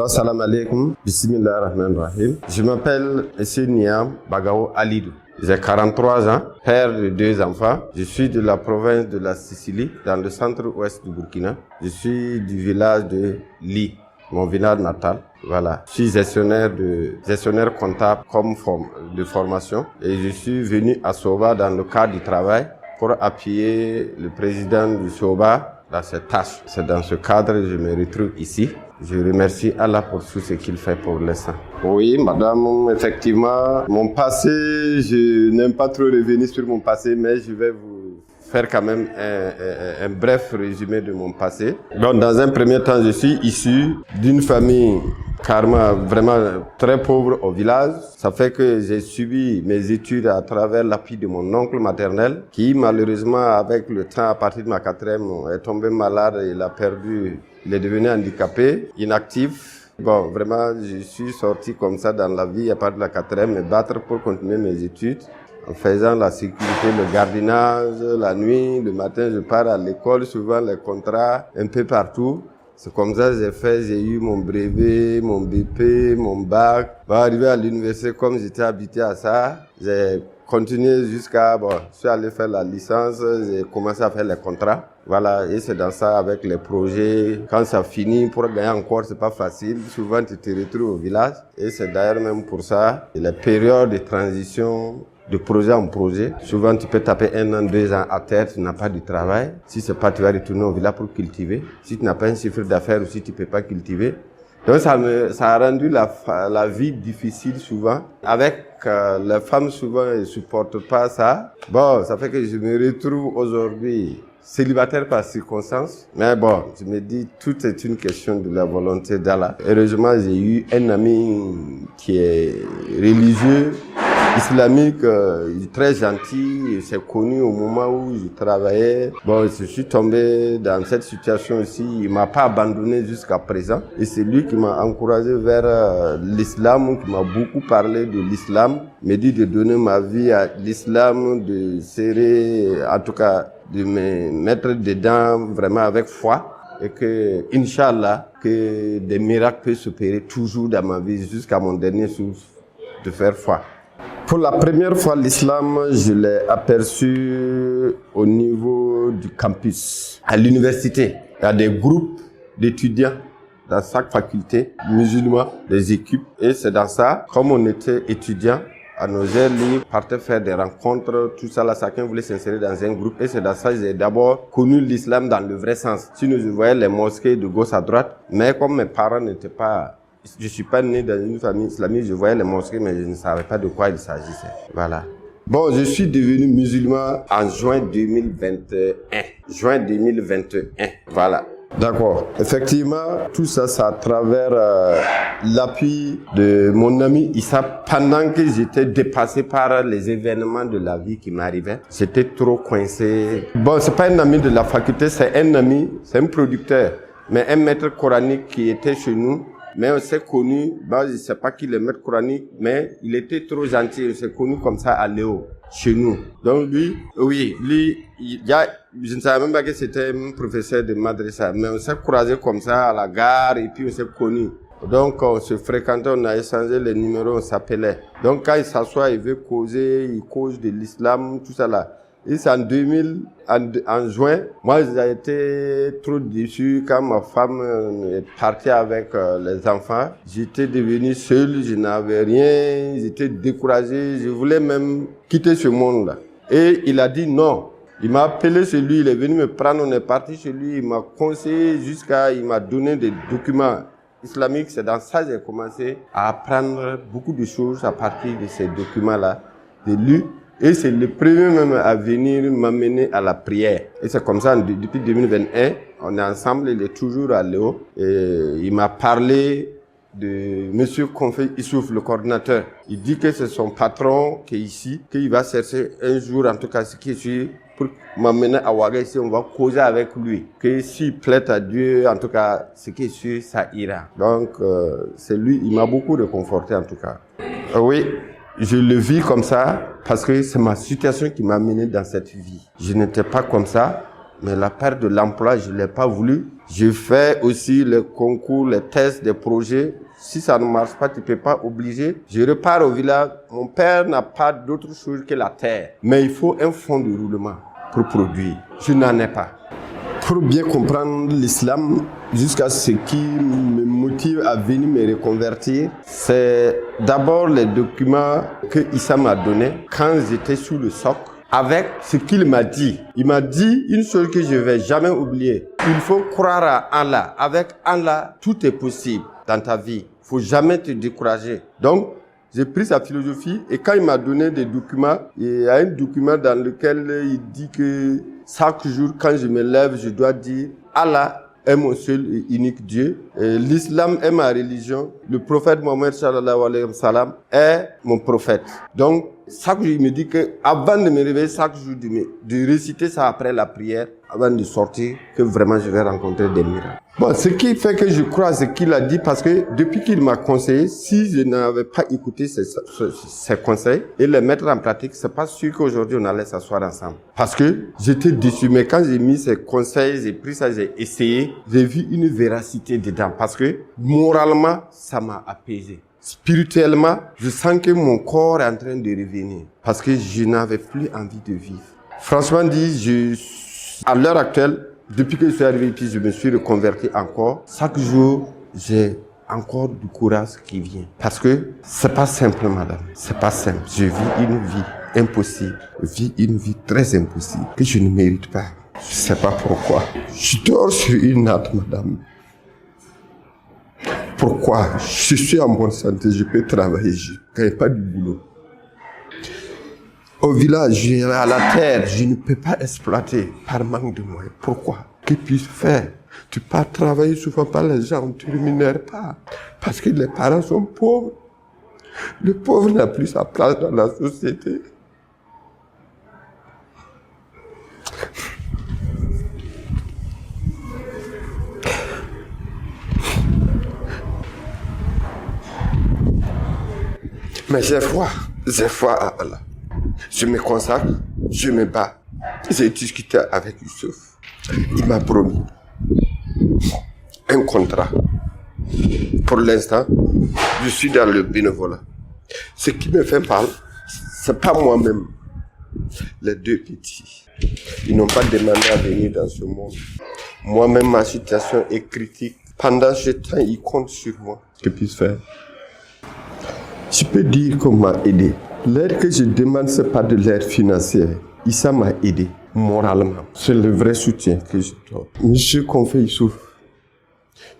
Salam alaikum, bismillahirrahmanirrahim. Je m'appelle M. Niam Bagao Alidou. J'ai 43 ans, père de 2 enfants. Je suis de la province de la Sicile, dans le centre-ouest du Burkina. Je suis du village de Li, mon village natal. Voilà. Je suis gestionnaire comptable de formation et je suis venu à Soba dans le cadre du travail pour appuyer le président du Soba dans cette tâche. C'est dans ce cadre que je me retrouve ici. Je remercie Allah pour tout ce qu'il fait pour l'instant. Oui, madame, effectivement, mon passé, je n'aime pas trop revenir sur mon passé, mais je vais vous faire quand même un bref résumé de mon passé. Donc, dans un premier temps, je suis issu d'une famille carrément vraiment très pauvre au village. Ça fait que j'ai suivi mes études à travers l'appui de mon oncle maternel, qui malheureusement, avec le temps, à partir de ma 4e, est tombé malade et il est devenu handicapé, inactif. Bon, vraiment, je suis sorti comme ça dans la vie à partir de la 4e, me battre pour continuer mes études en faisant la sécurité, le gardiennage, la nuit, le matin, je pars à l'école, souvent les contrats, un peu partout. C'est comme ça que j'ai eu mon brevet, mon BP, mon bac. Bon, arrivé à l'université, comme j'étais habitué à ça, j'ai continué je suis allé faire la licence, j'ai commencé à faire les contrats. Voilà, et c'est dans ça avec les projets. Quand ça finit, pour gagner encore, c'est pas facile. Souvent, tu te retrouves au village. Et c'est d'ailleurs même pour ça, les périodes de transition, de projet en projet. Souvent, tu peux taper 1 an, 2 ans à terre, tu n'as pas de travail. Si c'est pas, tu vas retourner au village pour cultiver. Si tu n'as pas un chiffre d'affaires ou si tu peux pas cultiver. Donc, ça a rendu la vie difficile souvent. Avec les femmes, souvent, elles ne supportent pas ça. Bon, ça fait que je me retrouve aujourd'hui célibataire par circonstance. Mais bon, je me dis, tout est une question de la volonté d'Allah. Heureusement, j'ai eu un ami qui est religieux, islamique, très gentil. Il s'est connu au moment où je travaillais. Bon, je suis tombé dans cette situation aussi. Il m'a pas abandonné jusqu'à présent. Et c'est lui qui m'a encouragé vers l'islam, qui m'a beaucoup parlé de l'islam, m'a dit de donner ma vie à l'islam, de serrer, en tout cas, de me mettre dedans vraiment avec foi. Et que, Inch'Allah, que des miracles peuvent s'opérer toujours dans ma vie jusqu'à mon dernier souffle de faire foi. Pour la première fois, l'islam, je l'ai aperçu au niveau du campus, à l'université. Il y a des groupes d'étudiants dans chaque faculté, musulmans, des équipes. Et c'est dans ça, comme on était étudiants, à nos heures libres, partait faire des rencontres, tout ça là, chacun voulait s'insérer dans un groupe. Et c'est dans ça que j'ai d'abord connu l'islam dans le vrai sens. Sinon, je voyais les mosquées de gauche à droite, mais comme mes parents n'étaient pas... Je suis pas né dans une famille islamique, je voyais les mosquées, mais je ne savais pas de quoi il s'agissait. Voilà. Bon, je suis devenu musulman en juin 2021. Juin 2021. Voilà. D'accord. Effectivement, tout ça, c'est à travers l'appui de mon ami Issa. Pendant que j'étais dépassé par les événements de la vie qui m'arrivaient, j'étais trop coincé. Bon, c'est pas un ami de la faculté, c'est un ami, c'est un producteur, mais un maître coranique qui était chez nous. Mais on s'est connu, bon, je sais pas qui est le maître coranique, mais il était trop gentil, on s'est connu comme ça à Léo, chez nous. Donc lui, je ne savais même pas que c'était un professeur de madrasa, mais on s'est croisé comme ça à la gare et puis on s'est connu. Donc on se fréquentait, on a échangé les numéros, on s'appelait. Donc quand il s'assoit, il veut causer, il cause de l'islam, tout ça là. Et c'est en juin, moi j'ai été trop déçu quand ma femme est partie avec les enfants. J'étais devenu seul, je n'avais rien, j'étais découragé, je voulais même quitter ce monde-là. Et il a dit non. Il m'a appelé chez lui, il est venu me prendre, on est parti chez lui, il m'a conseillé il m'a donné des documents islamiques. C'est dans ça que j'ai commencé à apprendre beaucoup de choses à partir de ces documents-là, de lui. Et c'est le premier même à venir m'amener à la prière. Et c'est comme ça, depuis 2021, on est ensemble, il est toujours à Léo. Et il m'a parlé de Monsieur Konfé Issouf, le coordinateur. Il dit que c'est son patron qui est ici, qu'il va chercher un jour, en tout cas, ce qui est sûr, pour m'amener à Ouaga ici, on va causer avec lui. Que s'il plaît à Dieu, en tout cas, ce qui est sûr, ça ira. Donc, c'est lui, il m'a beaucoup réconforté, en tout cas. Oui. Je le vis comme ça parce que c'est ma situation qui m'a mené dans cette vie. Je n'étais pas comme ça. Mais la perte de l'emploi, je ne l'ai pas voulu. Je fais aussi les concours, les tests, des projets. Si ça ne marche pas, tu ne peux pas obliger. Je repars au village. Mon père n'a pas d'autre chose que la terre. Mais il faut un fonds de roulement pour produire. Je n'en ai pas. Pour bien comprendre l'islam, jusqu'à ce qui me motive à venir me reconvertir, c'est d'abord les documents que Issa m'a donnés quand j'étais sous le socle, avec ce qu'il m'a dit. Il m'a dit une chose que je ne vais jamais oublier. Il faut croire à Allah. Avec Allah, tout est possible dans ta vie. Il ne faut jamais te décourager. Donc, j'ai pris sa philosophie et quand il m'a donné des documents, il y a un document dans lequel il dit que chaque jour, quand je me lève, je dois dire Allah est mon seul et unique Dieu. L'islam est ma religion. Le prophète Mohammed sallallahu alayhi wa sallam est mon prophète. Donc, chaque jour, il me dit que avant de me réveiller, chaque jour, de réciter ça après la prière, avant de sortir, que vraiment je vais rencontrer des miracles. Bon, ce qui fait que je crois à ce qu'il a dit, parce que depuis qu'il m'a conseillé, si je n'avais pas écouté ses conseils et les mettre en pratique, c'est pas sûr qu'aujourd'hui on allait s'asseoir ensemble. Parce que j'étais déçu, mais quand j'ai mis ses conseils, j'ai pris ça, j'ai essayé, j'ai vu une véracité dedans, parce que moralement, ça m'a apaisé. Spirituellement, je sens que mon corps est en train de revenir, parce que je n'avais plus envie de vivre. Franchement dit, à l'heure actuelle, depuis que je suis arrivé ici, je me suis reconverti encore. Chaque jour, j'ai encore du courage qui vient. Parce que c'est pas simple, madame. C'est pas simple. Je vis une vie impossible. Je vis une vie très impossible que je ne mérite pas. Je sais pas pourquoi. Je dors sur une natte, madame. Pourquoi? Je suis en bonne santé, je peux travailler, je ne gagne pas du boulot. Au village, à la terre, je ne peux pas exploiter par manque de moyens. Pourquoi? Que puis-je faire? Tu pars travailler souvent par les gens, on ne te rémunère pas. Parce que les parents sont pauvres. Le pauvre n'a plus sa place dans la société. Mais j'ai foi à Allah. Je me consacre, je me bats. J'ai discuté avec Youssouf. Il m'a promis un contrat. Pour l'instant, je suis dans le bénévolat. Ce qui me fait mal, c'est pas moi-même. Les deux petits, ils n'ont pas demandé à venir dans ce monde. Moi-même, ma situation est critique. Pendant ce temps, ils comptent sur moi. Que puis-je faire? Je peux dire qu'on m'a aidé. L'aide que je demande, ce n'est pas de l'aide financière. Issa m'a aidé moralement. C'est le vrai soutien que je dois. Monsieur Konfé Youssouf,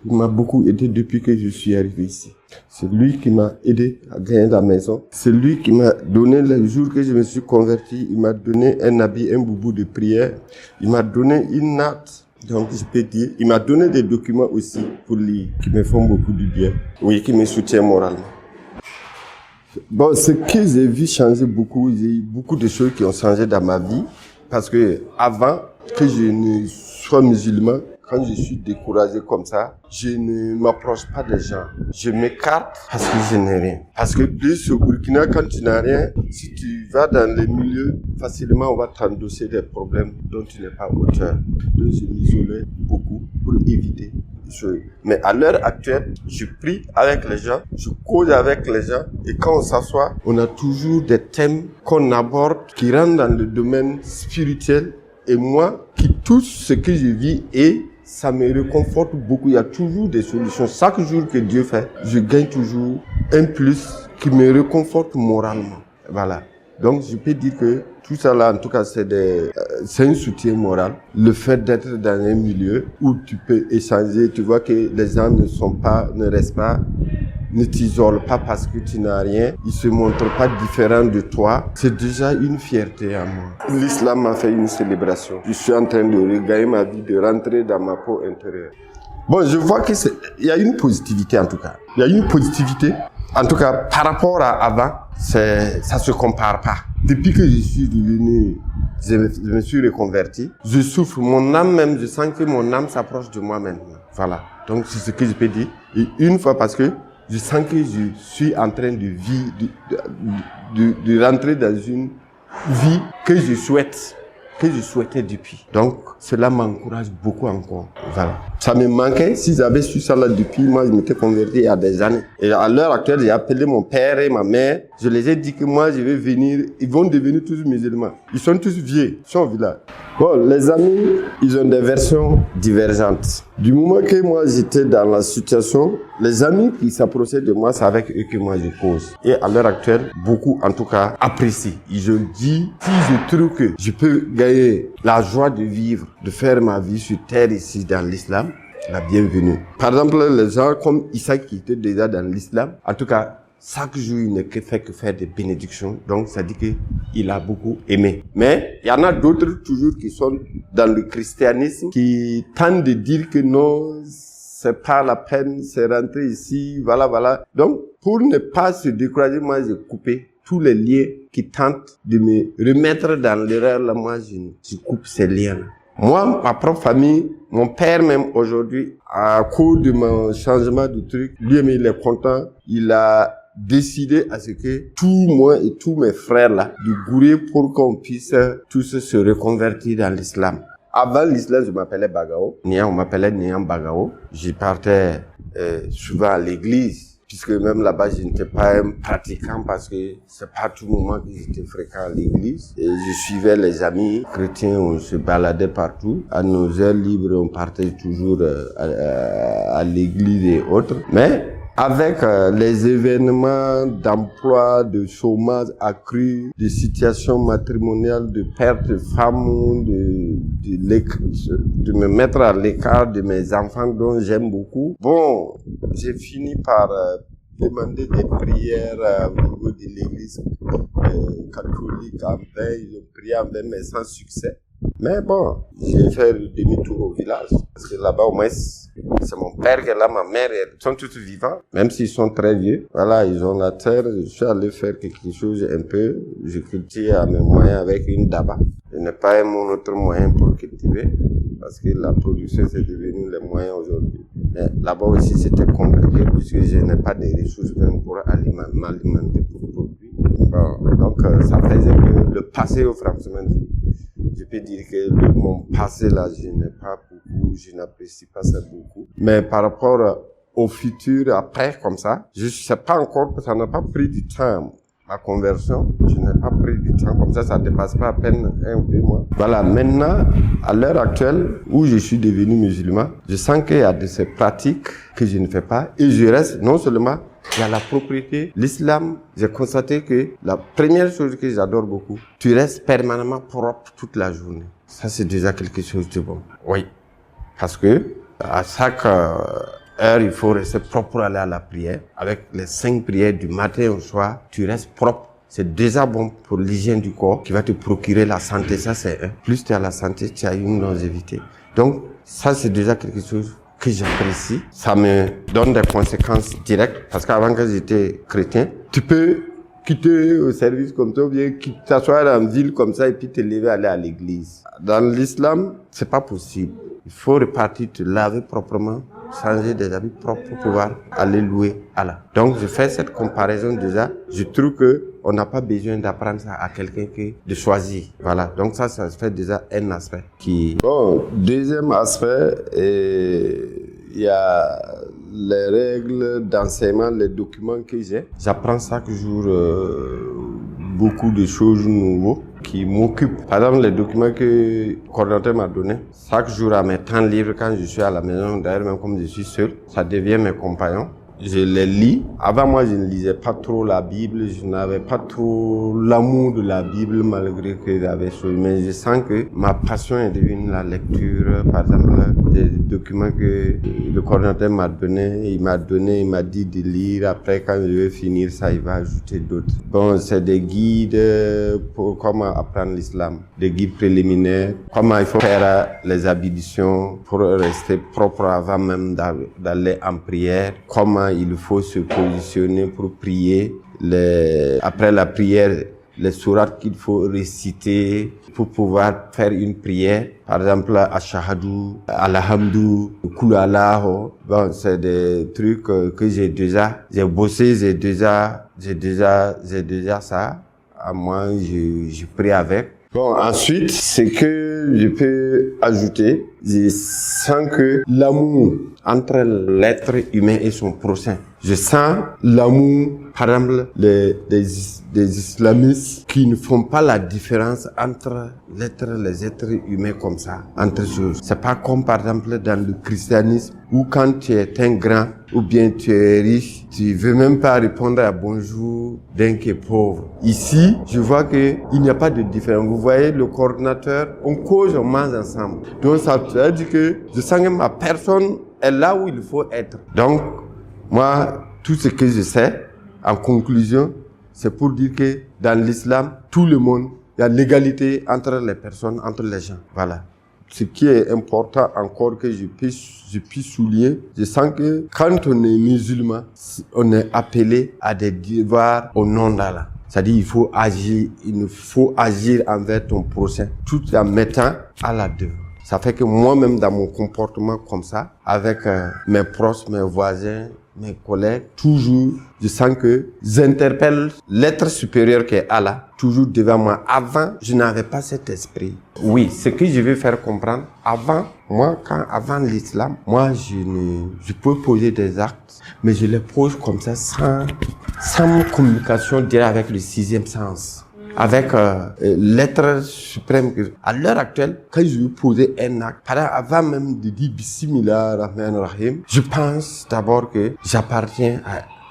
il m'a beaucoup aidé depuis que je suis arrivé ici. C'est lui qui m'a aidé à gagner la maison. C'est lui qui m'a donné, le jour que je me suis converti, il m'a donné un habit, un boubou de prière. Il m'a donné une natte. Donc, je peux dire, il m'a donné des documents aussi pour lire, qui me font beaucoup de bien. Oui, qui me soutiennent moralement. Bon, ce que j'ai vu changer beaucoup, il y a eu beaucoup de choses qui ont changé dans ma vie. Parce que avant que je ne sois musulman, quand je suis découragé comme ça, je ne m'approche pas des gens. Je m'écarte parce que je n'ai rien. Parce que plus au Burkina, quand tu n'as rien, si tu vas dans les milieux, facilement on va t'endosser des problèmes dont tu n'es pas auteur. Donc je m'isolais beaucoup pour éviter. Mais à l'heure actuelle, je prie avec les gens, je cause avec les gens, et quand on s'assoit, on a toujours des thèmes qu'on aborde qui rentrent dans le domaine spirituel, et moi, qui touche ce que je vis, et ça me réconforte beaucoup. Il y a toujours des solutions. Chaque jour que Dieu fait, je gagne toujours un plus qui me réconforte moralement. Voilà. Donc, je peux dire que tout ça là, en tout cas, c'est un soutien moral. Le fait d'être dans un milieu où tu peux échanger, tu vois que les gens ne restent pas, ne t'isolent pas parce que tu n'as rien, ils se montrent pas différents de toi. C'est déjà une fierté à moi. L'islam m'a fait une célébration. Je suis en train de regagner ma vie, de rentrer dans ma peau intérieure. Bon, je vois que il y a une positivité en tout cas. Il y a une positivité. En tout cas, par rapport à avant, ça se compare pas. Depuis que je suis devenu, je me suis reconverti, je souffre, mon âme même, je sens que mon âme s'approche de moi maintenant. Voilà. Donc, c'est ce que je peux dire. Et une fois, parce que je sens que je suis en train de vivre, de rentrer dans une vie que je souhaite. que je souhaitais depuis. Donc, cela m'encourage beaucoup encore. Voilà. Ça me manquait. Si j'avais su ça là depuis, moi, je m'étais converti il y a des années. Et à l'heure actuelle, j'ai appelé mon père et ma mère. Je les ai dit que moi, je vais venir. Ils vont devenir tous musulmans. Ils sont tous vieux. Ils sont au village. Bon, les amis, ils ont des versions divergentes. Du moment que moi, j'étais dans la situation, les amis qui s'approchaient de moi, c'est avec eux que moi, je cause. Et à l'heure actuelle, beaucoup, en tout cas, apprécient. Et je dis, si je trouve que je peux gagner la joie de vivre, de faire ma vie sur terre ici dans l'islam, la bienvenue. Par exemple, les gens comme Issa qui étaient déjà dans l'islam, en tout cas, chaque jour, il ne fait que faire des bénédictions. Donc, ça dit qu'il a beaucoup aimé. Mais, il y en a d'autres toujours qui sont dans le christianisme, qui tentent de dire que non, c'est pas la peine, c'est rentrer ici, voilà. Donc, pour ne pas se décourager, moi, j'ai coupé tous les liens qui tentent de me remettre dans l'erreur. Là, moi, je coupe ces liens-là. Moi, ma propre famille, mon père même aujourd'hui, à cause de mon changement de truc, lui-même, il est content. Il a décidé à ce que moi et tous mes frères là, de gourer pour qu'on puisse tous se reconvertir dans l'islam. Avant l'islam, je m'appelais Bagao. On m'appelait Niam Bagao. Je partais souvent à l'église, puisque même là-bas, je n'étais pas un pratiquant parce que c'est pas tout le moment que j'étais fréquent à l'église. Et je suivais les amis chrétiens, on se baladait partout. À nos heures libres, on partait toujours à l'église et autres. Mais avec les événements d'emploi, de chômage accru, de situations matrimoniales, de perte de femmes, de me mettre à l'écart de mes enfants dont j'aime beaucoup. Bon, j'ai fini par demander des prières au niveau de l'église catholique en vain. Ils ont prié en vain, mais sans succès. Mais bon, j'ai fait le demi-tour au village. Parce que là-bas, au moins, c'est mon père qui est là, ma mère, ils sont tous vivants. Même s'ils sont très vieux. Voilà, ils ont la terre. Je suis allé faire quelque chose un peu. Je cultive à mes moyens avec une daba. Je n'ai pas mon autre moyen pour cultiver. Parce que la production, c'est devenu les moyens aujourd'hui. Mais là-bas aussi, c'était compliqué puisque je n'ai pas de ressources même pour m'alimenter pour produire. Bon, donc, ça faisait que le passé au franchement dit. Je peux dire que mon passé là, je n'ai pas beaucoup, je n'apprécie pas ça beaucoup. Mais par rapport au futur, après, comme ça, je sais pas encore, ça n'a pas pris du temps. Ma conversion, je n'ai pas pris du temps, comme ça dépasse pas à peine 1 ou 2 mois. Voilà, maintenant, à l'heure actuelle, où je suis devenu musulman, je sens qu'il y a de ces pratiques que je ne fais pas, et je reste non seulement il y a la propriété. L'islam, j'ai constaté que la première chose que j'adore beaucoup, tu restes permanemment propre toute la journée. Ça, c'est déjà quelque chose de bon. Oui. Parce que, à chaque heure, il faut rester propre pour aller à la prière. Avec les 5 prières du matin au soir, tu restes propre. C'est déjà bon pour l'hygiène du corps qui va te procurer la santé. Ça, c'est un. Plus tu as la santé, tu as une longévité. Donc, ça, c'est déjà quelque chose que j'apprécie. Ça me donne des conséquences directes. Parce qu'avant que j'étais chrétien, tu peux quitter le service comme ça, ou bien t'asseoir en ville comme ça et puis te lever aller à l'église. Dans l'islam, c'est pas possible. Il faut repartir, te laver proprement, changer des habits propres pour pouvoir aller louer Allah. Donc, je fais cette comparaison déjà. Je trouve que on n'a pas besoin d'apprendre ça à quelqu'un que de choisir. Voilà. Donc, ça fait déjà un aspect qui... Bon, deuxième aspect, il y a les règles d'enseignement, les documents que j'ai. J'apprends chaque jour beaucoup de choses nouvelles qui m'occupent. Par exemple, les documents que le coordinateur m'a donné, chaque jour à mes temps libres, quand je suis à la maison, d'ailleurs même comme je suis seul, ça devient mes compagnons. Je les lis. Avant, moi, je ne lisais pas trop la Bible. Je n'avais pas trop l'amour de la Bible, malgré que j'avais choisi. Mais je sens que ma passion est devenue la lecture. Par exemple, des documents que le coordinateur m'a donné. Il m'a dit de lire. Après, quand je vais finir ça, il va ajouter d'autres. Bon, c'est des guides pour comment apprendre l'islam. Des guides préliminaires. Comment il faut faire les ablutions pour rester propre avant même d'aller en prière. Comment il faut se positionner pour prier. Après la prière, les sourates qu'il faut réciter pour pouvoir faire une prière. Par exemple, Ashahadu, Alhamdu, Kul Allahu. Bon, c'est des trucs que j'ai bossé, j'ai déjà ça. À moi, je prie avec. Bon, ensuite, ce que je peux ajouter, je sens que l'amour entre l'être humain et son prochain. Je sens l'amour, par exemple, des islamistes qui ne font pas la différence entre les êtres humains comme ça, entre eux. C'est pas comme par exemple dans le christianisme où quand tu es un grand ou bien tu es riche, tu veux même pas répondre à bonjour d'un qui est pauvre. Ici, je vois que il n'y a pas de différence. Vous voyez le coordinateur, on cause, on mange ensemble. Donc ça veut dire que je sens que ma personne est là où il faut être. Donc, moi, tout ce que je sais, en conclusion, c'est pour dire que dans l'islam, tout le monde, il y a l'égalité entre les personnes, entre les gens. Voilà. Ce qui est important encore que je puisse souligner, je sens que quand on est musulman, on est appelé à des devoirs au nom d'Allah. C'est-à-dire, il faut agir envers ton prochain, tout en mettant Allah devant. Ça fait que moi-même, dans mon comportement comme ça, avec mes proches, mes voisins, mes collègues, toujours, je sens que j'interpelle l'être supérieur qui est Allah, toujours devant moi. Avant, je n'avais pas cet esprit. Oui, ce que je veux faire comprendre, avant l'islam, moi, je peux poser des actes, mais je les pose comme ça, sans communication directe avec le sixième sens. Avec l'être suprême. À l'heure actuelle, quand je veux poser un acte, avant même de dire Bismillah Rahman Rahim, je pense d'abord que j'appartiens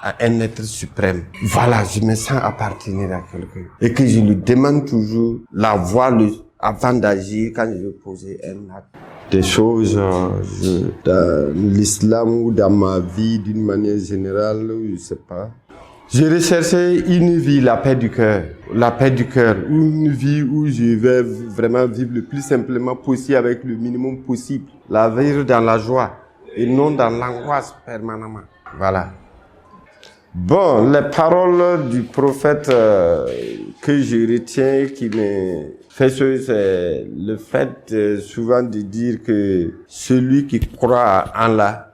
à un être suprême. Voilà, je me sens appartenir à quelqu'un. Et que je lui demande toujours la voix avant d'agir quand je veux poser un acte. Des choses dans l'islam ou dans ma vie d'une manière générale, je sais pas. J'ai recherché une vie, la paix du cœur, une vie où je vais vraiment vivre le plus simplement possible avec le minimum possible, la vivre dans la joie et non dans l'angoisse permanemment. Voilà. Bon, les paroles du prophète que je retiens qui me fait sourire, c'est le fait souvent de dire que celui qui croit en Allah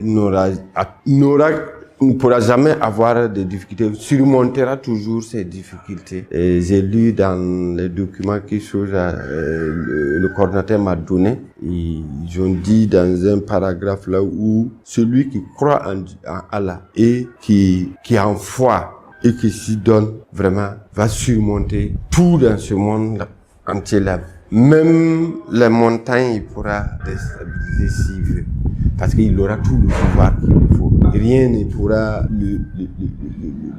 ne pourra jamais avoir de difficultés, surmontera toujours ces difficultés. Et j'ai lu dans les documents que le coordinateur m'a donné, ils ont dit dans un paragraphe là où celui qui croit en Allah et qui a foi et qui s'y donne vraiment va surmonter tout dans ce monde entier là. Même les montagnes, il pourra déstabiliser s'il veut. Parce qu'il aura tout le pouvoir qu'il lui faut. Rien ne pourra lui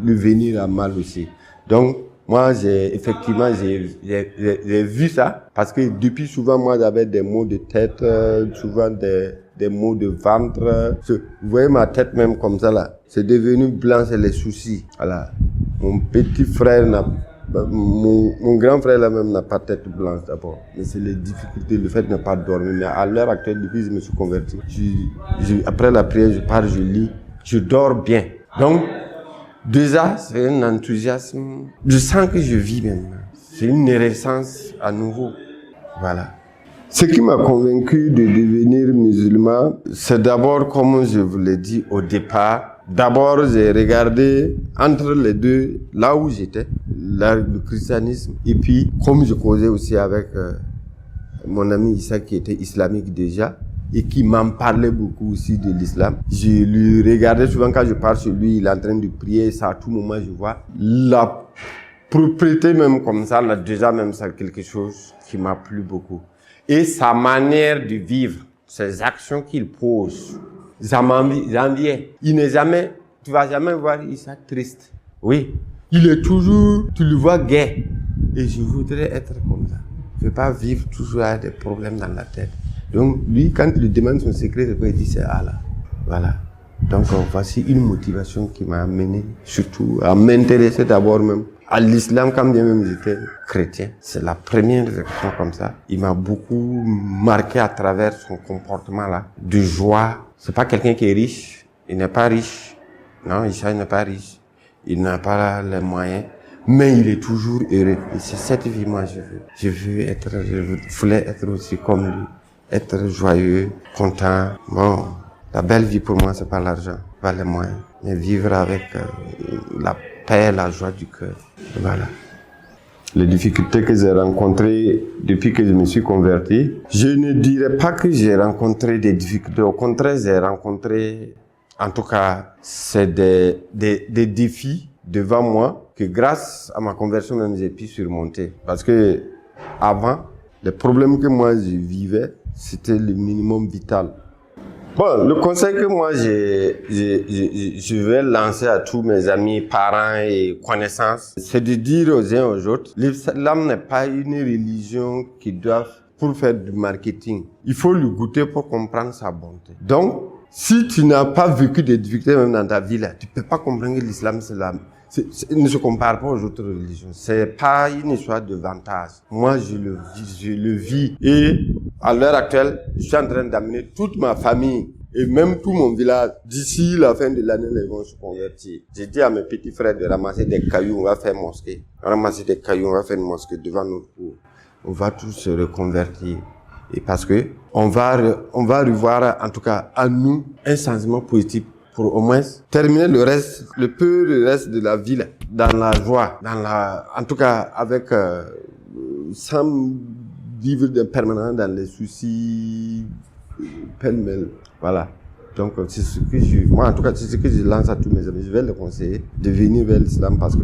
venir à mal aussi. Donc, moi, j'ai vu ça. Parce que depuis souvent, moi, j'avais des maux de tête, souvent des maux de ventre. Vous voyez ma tête même comme ça là. C'est devenu blanc, c'est les soucis. Voilà. Mon petit frère mon grand frère là-même n'a pas de tête blanche d'abord. Mais c'est les difficultés, le fait de ne pas dormir. Mais à l'heure actuelle, depuis que je me suis converti, après la prière, je pars, je lis, je dors bien. Donc, déjà, c'est un enthousiasme. Je sens que je vis maintenant. C'est une renaissance à nouveau. Voilà. Ce qui m'a convaincu de devenir musulman, c'est d'abord, comme je vous l'ai dit au départ, d'abord, j'ai regardé entre les deux, là où j'étais, le christianisme. Et puis, comme je causais aussi avec mon ami Issa qui était islamique déjà, et qui m'en parlait beaucoup aussi de l'islam. Je lui regardais souvent quand je parle sur lui, il est en train de prier, ça à tout moment je vois. La propriété même comme ça, là, déjà même c'est quelque chose qui m'a plu beaucoup. Et sa manière de vivre, ses actions qu'il pose, j'enviais. Tu vas jamais voir Issa triste. Oui. Il est toujours, tu le vois gai. Et je voudrais être comme ça. Je ne veux pas vivre toujours avec des problèmes dans la tête. Donc, lui, quand il lui demande son secret, il dit c'est Allah. Voilà. Donc, voici une motivation qui m'a amené, surtout, à m'intéresser d'abord même à l'islam, quand bien même j'étais chrétien. C'est la première réaction comme ça. Il m'a beaucoup marqué à travers son comportement là, de joie. C'est pas quelqu'un qui est riche. Il n'est pas riche. Non, Issa n'est pas riche. Il n'a pas les moyens. Mais il est toujours heureux. Et c'est cette vie, moi, je voulais être aussi comme lui. Être joyeux, content. Bon, la belle vie pour moi, c'est pas l'argent, pas les moyens. Mais vivre avec la paix, la joie du cœur. Voilà. les difficultés que j'ai rencontrées depuis que je me suis converti, je ne dirais pas que j'ai rencontré des difficultés. Au contraire, j'ai rencontré, en tout cas, c'est des défis devant moi que grâce à ma conversion même j'ai pu surmonter. Parce que avant, les problèmes que moi je vivais, c'était le minimum vital. Bon, le conseil que moi je vais lancer à tous mes amis, parents et connaissances, c'est de dire aux uns aux autres, l'islam n'est pas une religion qui doit pour faire du marketing. Il faut le goûter pour comprendre sa bonté. Donc, si tu n'as pas vécu des difficultés même dans ta vie là, tu peux pas comprendre que l'islam il ne se compare pas aux autres religions. C'est pas une histoire de vantage. Moi, je le vis. Et à l'heure actuelle, je suis en train d'amener toute ma famille et même tout mon village. D'ici la fin de l'année, ils vont se convertir. J'ai dit à mes petits frères de ramasser des cailloux, on va faire mosquée. Ramasser des cailloux, on va faire une mosquée devant notre cour. On va tous se reconvertir. Et parce que on va revoir, en tout cas, à nous, un changement positif pour au moins terminer le reste de la vie là, dans la joie, en tout cas avec sans vivre de permanent dans les soucis pêle-mêle. Voilà. Donc c'est ce que moi en tout cas c'est ce que je lance à tous mes amis. Je vais les conseiller de venir vers l'islam parce que